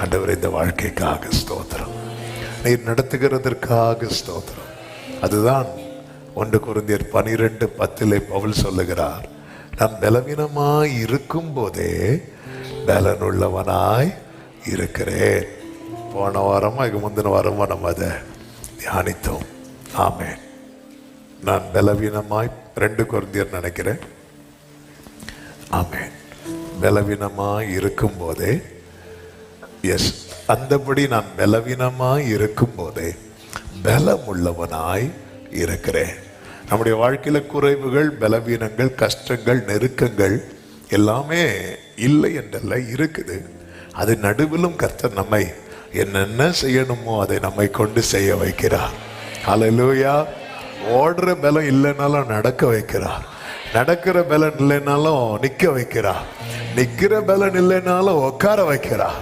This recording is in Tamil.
ஆண்டவரே, இந்த வாழ்க்கைக்காக ஸ்தோத்திரம், நீர் நடத்துகிறதற்காக ஸ்தோத்திரம். அதுதான் 1 கொரிந்தியர் 12:10 பவுல் சொல்லுகிறார், நான் பலவீனமாய் இருக்கும் போதே பலனுள்ளவனாய் இருக்கிறேன். போன வாரமா இதுக்கு முந்தின வாரமா நம்ம அதை தியானித்தோம். ஆமென். நான் பலவீனமாய் 2 கொரிந்தியர் நினைக்கிறேன். ஆமென். பலவீனமாய் இருக்கும் போதே, எஸ், அந்தபடி நான் பலவீனமாய் இருக்கும் போதே பலம் உள்ளவனாய் இருக்கிறேன். நம்முடைய வாழ்க்கையில குறைவுகள், பலவீனங்கள், கஷ்டங்கள், நெருக்கங்கள் எல்லாமே இல்லை என்றல்ல, இருக்குது. அது நடுவிலும் கர்த்தர் நம்மை என்னென்ன செய்யணுமோ அதை நம்மை கொண்டு செய்ய வைக்கிறார். ஹல்லேலூயா. ஓடுற பலம் இல்லைனாலும் நடக்க வைக்கிறார், நடக்கிற பலன் இல்லைனாலும் நிற்க வைக்கிறார், நிற்கிற பலன் இல்லைனாலும் உட்கார வைக்கிறார்.